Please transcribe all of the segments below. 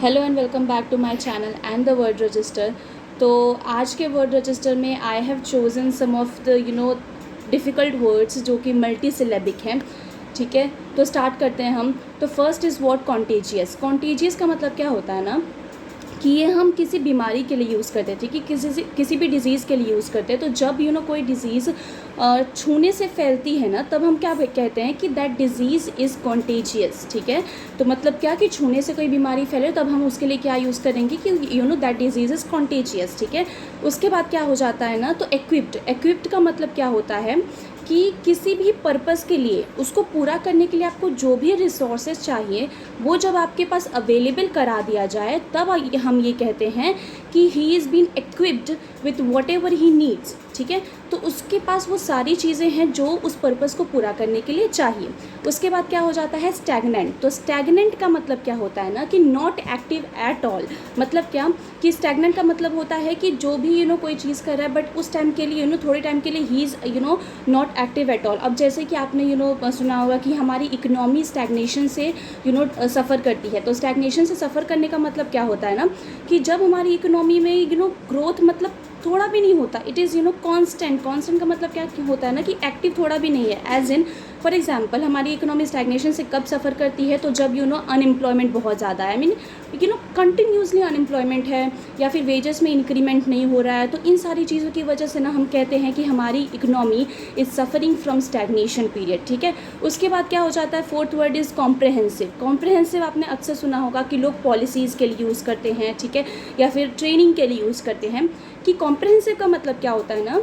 Hello and welcome back to my channel and the word register. तो आज के word register में I have chosen some of the difficult words जो कि multi syllabic हैं। ठीक है, तो स्टार्ट करते हैं हम। तो first is word contagious. Contagious का मतलब क्या होता है ना कि ये हम किसी बीमारी के लिए यूज़ करते हैं, ठीक है, किसी भी डिज़ीज़ के लिए यूज़ करते हैं। तो जब कोई डिज़ीज़ छूने से फैलती है ना, तब हम क्या कहते हैं कि दैट डिज़ीज़ इज़ कॉन्टेजियस। ठीक है, तो मतलब क्या कि छूने से कोई बीमारी फैले तब हम उसके लिए क्या यूज़ करेंगे कि दैट डिज़ीज़ इज़ कॉन्टेजियस। ठीक है, उसके बाद क्या हो जाता है ना, तो एक्विप्ड का मतलब क्या होता है कि किसी भी पर्पस के लिए उसको पूरा करने के लिए आपको जो भी रिसोर्सेज चाहिए वो जब आपके पास अवेलेबल करा दिया जाए तब हम ये कहते हैं कि he is been equipped with whatever he needs. ठीक है, तो उसके पास वो सारी चीज़ें हैं जो उस पर्पस को पूरा करने के लिए चाहिए। उसके बाद क्या हो जाता है, स्टैगनेंट। तो स्टैगनेंट का मतलब क्या होता है ना कि नॉट एक्टिव एट ऑल। मतलब क्या कि स्टैगनेंट का मतलब होता है कि जो भी कोई चीज़ कर रहा है बट उस टाइम के लिए थोड़े टाइम के लिए he is not active at all. अब जैसे कि आपने सुना होगा कि हमारी इकोनॉमी स्टैग्नेशन से सफ़र करती है। तो स्टैग्नेशन से सफ़र करने का मतलब क्या होता है ना कि जब हमारी इकोनॉमी में ग्रोथ मतलब थोड़ा भी नहीं होता, इट इज़ कांस्टेंट का मतलब क्या होता है ना कि एक्टिव थोड़ा भी नहीं है। एज इन फॉर एग्जांपल हमारी इकोनॉमी स्टैग्नेशन से कब सफ़र करती है, तो जब अनएम्प्लॉयमेंट बहुत ज़्यादा है, आई मीन कंटिन्यूसली अनएम्प्लॉयमेंट है या फिर वेजेस में इंक्रीमेंट नहीं हो रहा है। तो इन सारी चीज़ों की वजह से ना हम कहते हैं कि हमारी economy is suffering from stagnation period. ठीक है, उसके बाद क्या हो जाता है, fourth word is comprehensive. Comprehensive आपने अक्सर सुना होगा कि लोग पॉलिसीज़ के लिए यूज़ करते हैं, ठीक है, या फिर ट्रेनिंग के लिए यूज़ करते हैं। कि कॉम्प्रहेंसिव का मतलब क्या होता है ना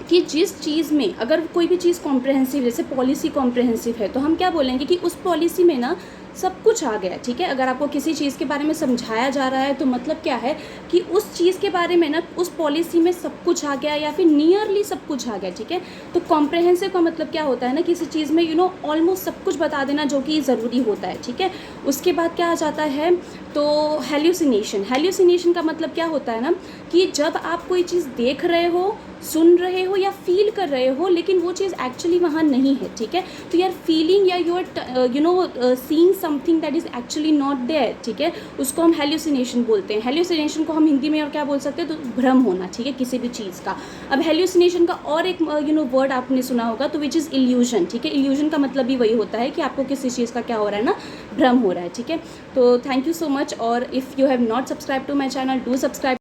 कि जिस चीज़ में अगर कोई भी चीज़ कॉम्प्रहेंसिव, जैसे पॉलिसी कॉम्प्रहेंसिव है, तो हम क्या बोलेंगे कि उस पॉलिसी में ना सब कुछ आ गया। ठीक है, अगर आपको किसी चीज़ के बारे में समझाया जा रहा है तो मतलब क्या है कि उस चीज़ के बारे में ना उस पॉलिसी में सब कुछ आ गया या फिर नियरली सब कुछ आ गया। ठीक है, तो कॉम्प्रहेंसिव का मतलब क्या होता है ना किसी चीज़ में ऑलमोस्ट सब कुछ बता देना जो कि ज़रूरी होता है। ठीक है, उसके बाद क्या आ जाता है, तो हेल्यूसिनेशन का मतलब क्या होता है ना कि जब आप कोई चीज़ देख रहे हो, सुन रहे हो या फील कर रहे हो लेकिन वो चीज़ एक्चुअली वहाँ नहीं है। ठीक है, तो यार फीलिंग या you are seeing something that is actually not there. ठीक है, उसको हम हेल्यूसिनेशन बोलते हैं। हेल्यूसिनेशन को हम हिंदी में और क्या बोल सकते हैं, तो भ्रम होना। ठीक है, किसी भी चीज़ का। अब हेल्यूसिनेशन का और एक वर्ड आपने सुना होगा, तो विच इज़ इल्यूजन। ठीक है, इल्यूजन का मतलब भी वही होता है कि आपको किसी चीज़ का क्या हो रहा है ना, भ्रम हो रहा है। ठीक है, तो थैंक यू सो मच। और if you have not subscribe to my channel, do subscribe.